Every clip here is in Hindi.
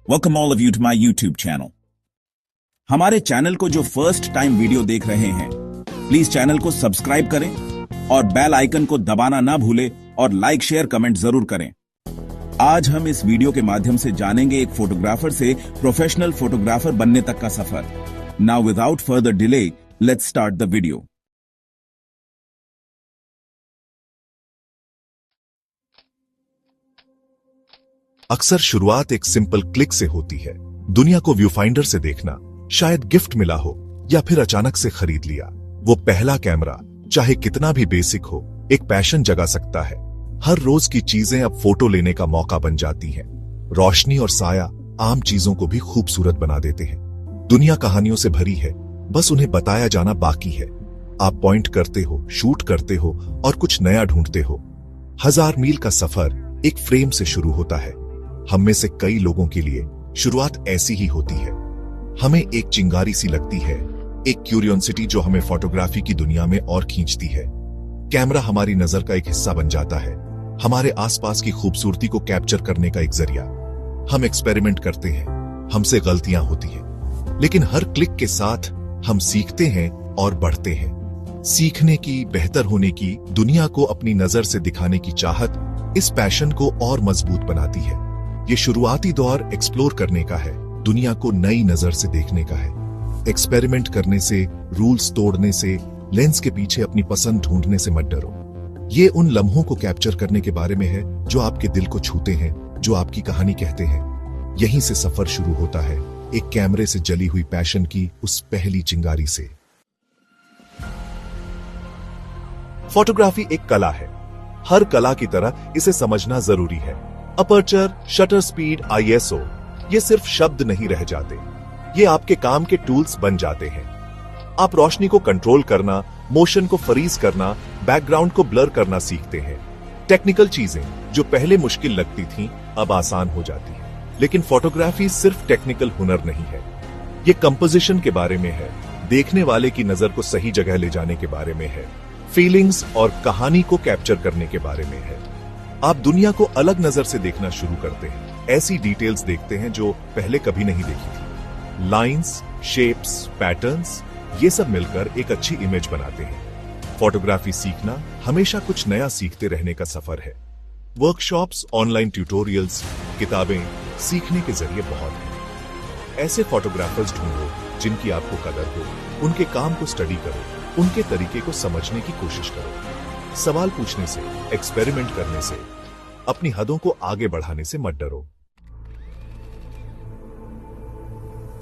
Welcome all of you to my YouTube channel. हमारे चैनल को जो फर्स्ट टाइम वीडियो देख रहे हैं, प्लीज चैनल को सब्सक्राइब करें और बेल आइकन को दबाना ना भूलें और लाइक शेयर कमेंट जरूर करें। आज हम इस वीडियो के माध्यम से जानेंगे एक फोटोग्राफर से प्रोफेशनल फोटोग्राफर बनने तक का सफर। Now without further delay, let's start the video. अक्सर शुरुआत एक सिंपल क्लिक से होती है। दुनिया को व्यू फाइंडर से देखना, शायद गिफ्ट मिला हो या फिर अचानक से खरीद लिया। वो पहला कैमरा, चाहे कितना भी बेसिक हो, एक पैशन जगा सकता है। हर रोज की चीजें अब फोटो लेने का मौका बन जाती हैं। रोशनी और साया आम चीजों को भी खूबसूरत बना देते हैं। दुनिया कहानियों से भरी है, बस उन्हें बताया जाना बाकी है। आप पॉइंट करते हो, शूट करते हो और कुछ नया ढूंढते हो। 1000 मील का सफर एक फ्रेम से शुरू होता है। हम में से कई लोगों के लिए शुरुआत ऐसी ही होती है। हमें एक चिंगारी सी लगती है, एक क्यूरियोसिटी जो हमें फोटोग्राफी की दुनिया में और खींचती है। कैमरा हमारी नजर का एक हिस्सा बन जाता है, हमारे आसपास की खूबसूरती को कैप्चर करने का एक जरिया। हम एक्सपेरिमेंट करते हैं, हमसे गलतियां होती हैं, लेकिन हर क्लिक के साथ हम सीखते हैं और बढ़ते हैं। सीखने की, बेहतर होने की, दुनिया को अपनी नजर से दिखाने की चाहत इस पैशन को और मजबूत बनाती है। ये शुरुआती दौर एक्सप्लोर करने का है, दुनिया को नई नजर से देखने का है। एक्सपेरिमेंट करने से, रूल्स तोड़ने से, लेंस के पीछे अपनी पसंद ढूंढने से मत डरो। ये उन लम्हों को कैप्चर करने के बारे में है जो आपके दिल को छूते हैं, जो आपकी कहानी कहते हैं। यहीं से सफर शुरू होता है, एक कैमरे से जली हुई पैशन की उस पहली चिंगारी से। फोटोग्राफी एक कला है। हर कला की तरह इसे समझना जरूरी है। अपर्चर, शटर स्पीड, ISO, ये सिर्फ शब्द नहीं रह जाते, ये आपके काम के टूल्स बन जाते हैं। आप रोशनी को कंट्रोल करना, मोशन को फ्रीज करना, बैकग्राउंड को ब्लर करना सीखते हैं। टेक्निकल चीजें जो पहले मुश्किल लगती थीं, अब आसान हो जाती हैं। लेकिन फोटोग्राफी सिर्फ टेक्निकल हुनर नहीं है, ये कंपोजिशन के बारे में है, देखने वाले की नजर को सही जगह ले जाने के बारे में है, फीलिंग्स और कहानी को कैप्चर करने के बारे में है। आप दुनिया को अलग नजर से देखना शुरू करते हैं, ऐसी डिटेल्स देखते हैं जो पहले कभी नहीं देखी थी। लाइंस, शेप्स, पैटर्न्स, ये सब मिलकर एक अच्छी इमेज बनाते हैं। फोटोग्राफी सीखना हमेशा कुछ नया सीखते रहने का सफर है। वर्कशॉप्स, ऑनलाइन ट्यूटोरियल्स, किताबें सीखने के जरिए बहुत हैं। ऐसे फोटोग्राफर्स ढूंढो जिनकी आपको कदर हो, उनके काम को स्टडी करो, उनके तरीके को समझने की कोशिश करो। सवाल पूछने से, एक्सपेरिमेंट करने से, अपनी हदों को आगे बढ़ाने से मत डरो।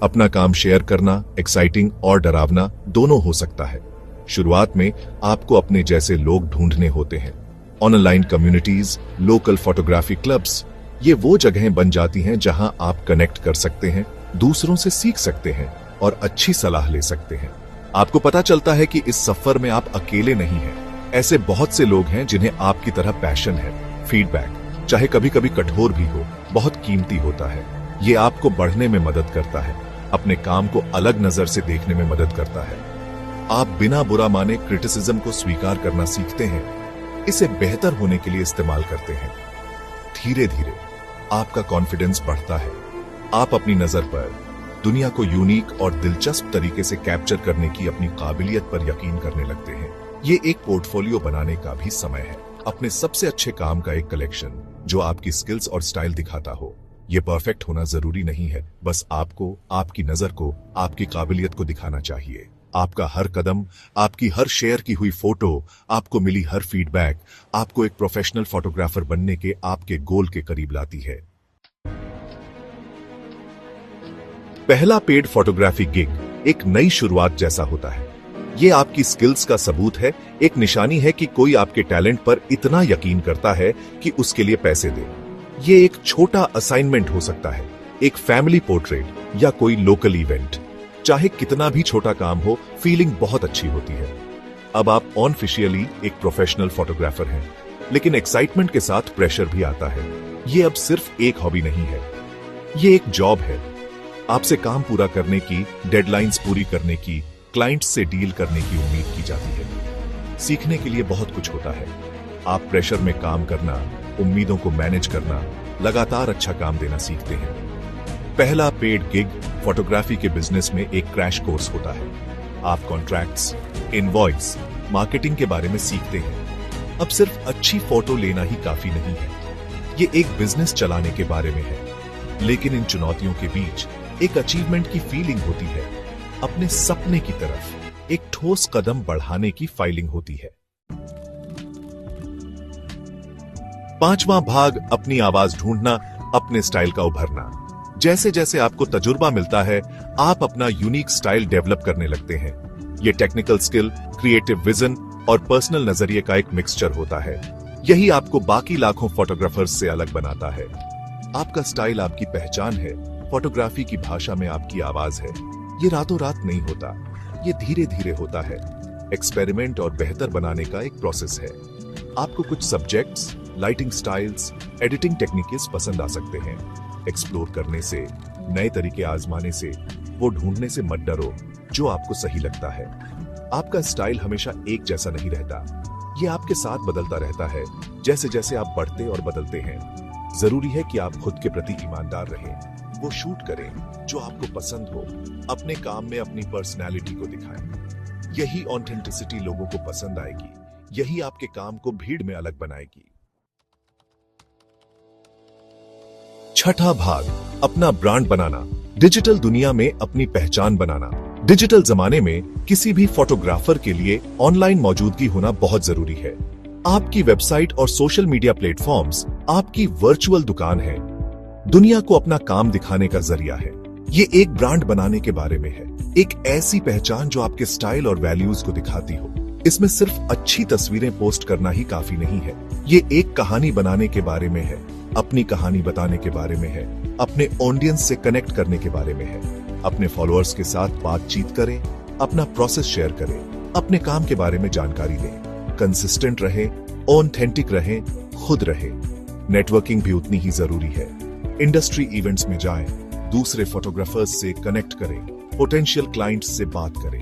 अपना काम शेयर करना एक्साइटिंग और डरावना दोनों हो सकता है। शुरुआत में आपको अपने जैसे लोग ढूंढने होते हैं। Online communities, local photography clubs, ये वो जगहें बन जाती हैं जहां आप कनेक्ट कर सकते हैं, दूसरों से सीख सकते हैं और अच्छी सलाह ले सकते हैं। आपको पता चलता है कि इस सफर में आप अकेले नहीं हैं। ऐसे बहुत से लोग हैं जिन्हें आपकी तरह पैशन है। फीडबैक, चाहे कभी कभी कठोर भी हो, बहुत कीमती होता है। ये आपको बढ़ने में मदद करता है, अपने काम को अलग नजर से देखने में मदद करता है। आप बिना बुरा माने क्रिटिसिज्म को स्वीकार करना सीखते हैं, इसे बेहतर होने के लिए इस्तेमाल करते हैं। धीरे धीरे आपका कॉन्फिडेंस बढ़ता है। आप अपनी नजर पर दुनिया को यूनिक और दिलचस्प तरीके से कैप्चर करने की अपनी काबिलियत पर यकीन करने लगते हैं। ये एक पोर्टफोलियो बनाने का भी समय है, अपने सबसे अच्छे काम का एक कलेक्शन जो आपकी स्किल्स और स्टाइल दिखाता हो। ये परफेक्ट होना जरूरी नहीं है, बस आपको, आपकी नजर को, आपकी काबिलियत को दिखाना चाहिए। आपका हर कदम, आपकी हर शेयर की हुई फोटो, आपको मिली हर फीडबैक आपको एक प्रोफेशनल फोटोग्राफर बनने के आपके गोल के करीब लाती है। पहला पेड फोटोग्राफी गिग एक नई शुरुआत जैसा होता है। ये आपकी स्किल्स का सबूत है, एक निशानी है कि कोई आपके टैलेंट पर इतना यकीन करता है कि उसके लिए पैसे दे। ये एक छोटा असाइनमेंट हो सकता है, एक फैमिली पोर्ट्रेट या कोई लोकल इवेंट। चाहे कितना भी छोटा काम हो, फीलिंग बहुत अच्छी होती है। अब आप ऑनऑफिशियली एक प्रोफेशनल फोटोग्राफर हैं, लेकिन एक्साइटमेंट के साथ प्रेशर भी आता है। ये अब सिर्फ एक हॉबी नहीं है, ये एक जॉब है। आपसे काम पूरा करने की, डेडलाइंस पूरी करने की, क्लाइंट्स से डील करने की उम्मीद की जाती है। सीखने के लिए बहुत कुछ होता है। आप प्रेशर में काम करना, उम्मीदों को मैनेज करना, लगातार अच्छा काम देना सीखते हैं। पहला पेड गिग फोटोग्राफी के बिजनेस में एक क्रैश कोर्स होता है। आप कॉन्ट्रैक्ट्स, इनवॉइस, मार्केटिंग के बारे में सीखते हैं। अब सिर्फ अच्छी फोटो लेना ही काफी नहीं है, ये एक बिजनेस चलाने के बारे में है। लेकिन इन चुनौतियों के बीच एक अचीवमेंट की फीलिंग होती है, अपने सपने की तरफ एक ठोस कदम बढ़ाने की फाइलिंग होती है। पांचवां भाग, अपनी आवाज ढूंढना, अपने स्टाइल का उभरना। जैसे जैसे आपको तजुर्बा मिलता है, आप अपना यूनिक स्टाइल डेवलप करने लगते हैं। ये टेक्निकल स्किल, क्रिएटिव विजन और पर्सनल नजरिए का एक मिक्सचर होता है। यही आपको बाकी लाखों फोटोग्राफर्स से अलग बनाता है। आपका स्टाइल आपकी पहचान है। फोटोग्राफी की भाषा में आपकी आवाज है। ये रातों रात नहीं होता, ये धीरे धीरे होता है। एक्सपेरिमेंट और बेहतर बनाने का एक प्रोसेस है। आपको कुछ subjects, lighting styles, editing techniques पसंद आ सकते हैं। एक्सप्लोर करने से, नए तरीके आजमाने से, वो ढूंढने से मत डरो जो आपको सही लगता है। आपका स्टाइल हमेशा एक जैसा नहीं रहता, ये आपके साथ बदलता रहता है जैसे जैसे आप बढ़ते और बदलते हैं। जरूरी है कि आप खुद के प्रति ईमानदार रहें, वो शूट करें जो आपको पसंद हो, अपने काम में अपनी पर्सनैलिटी को दिखाएं। यही ऑथेंटिसिटी लोगों को पसंद आएगी, यही आपके काम को भीड़ में अलग बनाएगी। छठा भाग, अपना ब्रांड बनाना, डिजिटल दुनिया में अपनी पहचान बनाना। डिजिटल जमाने में किसी भी फोटोग्राफर के लिए ऑनलाइन मौजूदगी होना बहुत जरूरी है। आपकी वेबसाइट और सोशल मीडिया प्लेटफॉर्म्स आपकी वर्चुअल दुकान है, दुनिया को अपना काम दिखाने का जरिया है। ये एक ब्रांड बनाने के बारे में है, एक ऐसी पहचान जो आपके स्टाइल और वैल्यूज को दिखाती हो। इसमें सिर्फ अच्छी तस्वीरें पोस्ट करना ही काफी नहीं है, ये एक कहानी बनाने के बारे में है, अपनी कहानी बताने के बारे में है, अपने ऑडियंस से कनेक्ट करने के बारे में है। अपने फॉलोअर्स के साथ बातचीत करें, अपना प्रोसेस शेयर करें, अपने काम के बारे में जानकारी दें, कंसिस्टेंट रहें, ऑथेंटिक रहें, खुद रहें। नेटवर्किंग भी उतनी ही जरूरी है। इंडस्ट्री इवेंट्स में जाएं, दूसरे फोटोग्राफर्स से कनेक्ट करें, पोटेंशियल क्लाइंट्स से बात करें।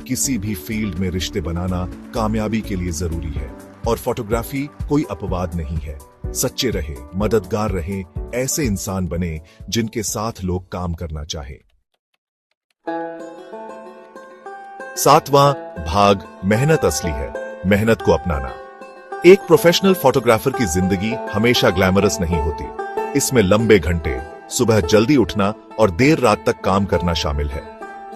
किसी भी फील्ड में रिश्ते बनाना कामयाबी के लिए जरूरी है और फोटोग्राफी कोई अपवाद नहीं है। सच्चे रहे, मददगार रहें, ऐसे इंसान बने जिनके साथ लोग काम करना चाहें। सातवां भाग, मेहनत असली है, मेहनत को अपनाना। एक प्रोफेशनल फोटोग्राफर की जिंदगी हमेशा ग्लैमरस नहीं होती। इसमें लंबे घंटे, सुबह जल्दी उठना और देर रात तक काम करना शामिल है।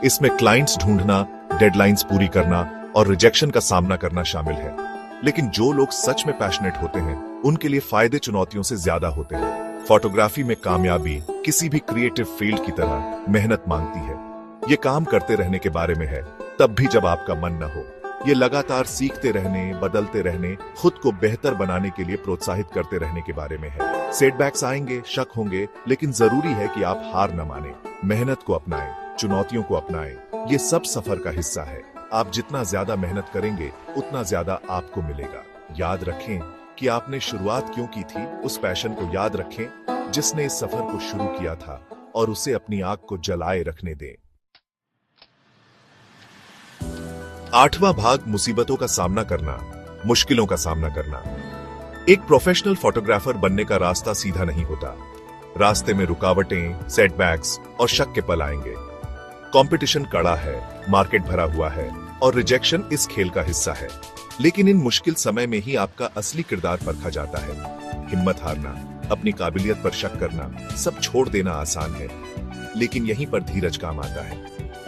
इसमें क्लाइंट्स ढूंढना, डेडलाइंस पूरी करना और रिजेक्शन का सामना करना शामिल है। लेकिन जो लोग सच में पैशनेट होते हैं, उनके लिए फायदे चुनौतियों से ज्यादा होते हैं। फोटोग्राफी में कामयाबी किसी भी क्रिएटिव फील्ड की तरह मेहनत मांगती है। ये काम करते रहने के बारे में है, तब भी जब आपका मन न हो। ये लगातार सीखते रहने, बदलते रहने, खुद को बेहतर बनाने के लिए प्रोत्साहित करते रहने के बारे में है। सेटबैक्स आएंगे, शक होंगे, लेकिन जरूरी है कि आप हार न माने, मेहनत को अपनाएं, चुनौतियों को अपनाएं। ये सब सफर का हिस्सा है। आप जितना ज्यादा मेहनत करेंगे, उतना ज्यादा आपको मिलेगा। याद रखें कि आपने शुरुआत क्यों की थी। उस पैशन को याद रखें जिसने इस सफर को शुरू किया था, और उसे अपनी आग को जलाए रखने दें। आठवां भाग, मुसीबतों का सामना करना, मुश्किलों का सामना करना। एक प्रोफेशनल फोटोग्राफर बनने का रास्ता सीधा नहीं होता। रास्ते में रुकावटें, सेटबैक्स और शक के पल आएंगे। कंपटीशन कड़ा है, मार्केट भरा हुआ है और रिजेक्शन इस खेल का हिस्सा है। लेकिन इन मुश्किल समय में ही आपका असली किरदार परखा जाता है। हिम्मत हारना, अपनी काबिलियत पर शक करना, सब छोड़ देना आसान है, लेकिन यहीं पर धीरज काम आता है।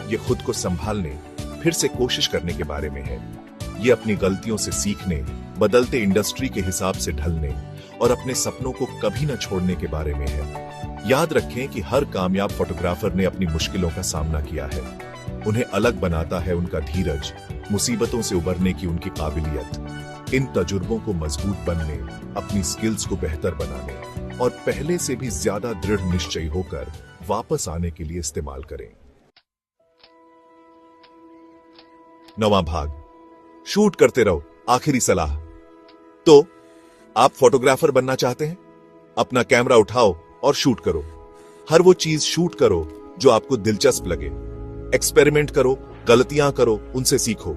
ये खुद को संभालने, फिर से कोशिश करने के बारे में है। ये अपनी गलतियों से सीखने, बदलते इंडस्ट्री के हिसाब से ढलने और अपने सपनों को कभी न छोड़ने के बारे में है। याद रखें कि हर कामयाब फोटोग्राफर ने अपनी मुश्किलों का सामना किया है। उन्हें अलग बनाता है उनका धीरज, मुसीबतों से उबरने की उनकी काबिलियत। इन तजुर्बों को मजबूत बनने, अपनी स्किल्स को बेहतर बनाने और पहले से भी ज्यादा दृढ़ निश्चयी होकर वापस आने के लिए इस्तेमाल करें। नवां भाग, शूट करते रहो, आखिरी सलाह। तो आप फोटोग्राफर बनना चाहते हैं? अपना कैमरा उठाओ और शूट करो। हर वो चीज शूट करो जो आपको दिलचस्प लगे। एक्सपेरिमेंट करो, गलतियां करो, उनसे सीखो।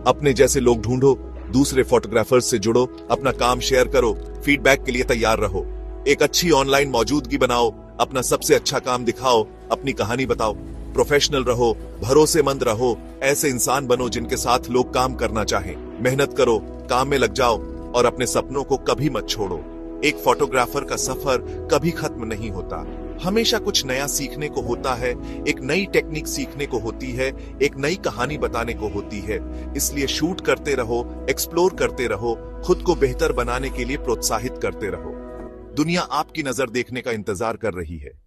अपने जैसे लोग ढूंढो, दूसरे फोटोग्राफर्स से जुड़ो, अपना काम शेयर करो, फीडबैक के लिए तैयार रहो। एक अच्छी ऑनलाइन मौजूदगी बनाओ, अपना सबसे अच्छा काम दिखाओ, अपनी कहानी बताओ। प्रोफेशनल रहो, भरोसेमंद रहो, ऐसे इंसान बनो जिनके साथ लोग काम करना चाहें। मेहनत करो, काम में लग जाओ और अपने सपनों को कभी मत छोड़ो। एक फोटोग्राफर का सफर कभी खत्म नहीं होता, हमेशा कुछ नया सीखने को होता है, एक नई टेक्निक सीखने को होती है, एक नई कहानी बताने को होती है। इसलिए शूट करते रहो, एक्सप्लोर करते रहो, खुद को बेहतर बनाने के लिए प्रोत्साहित करते रहो। दुनिया आपकी नजर देखने का इंतजार कर रही है।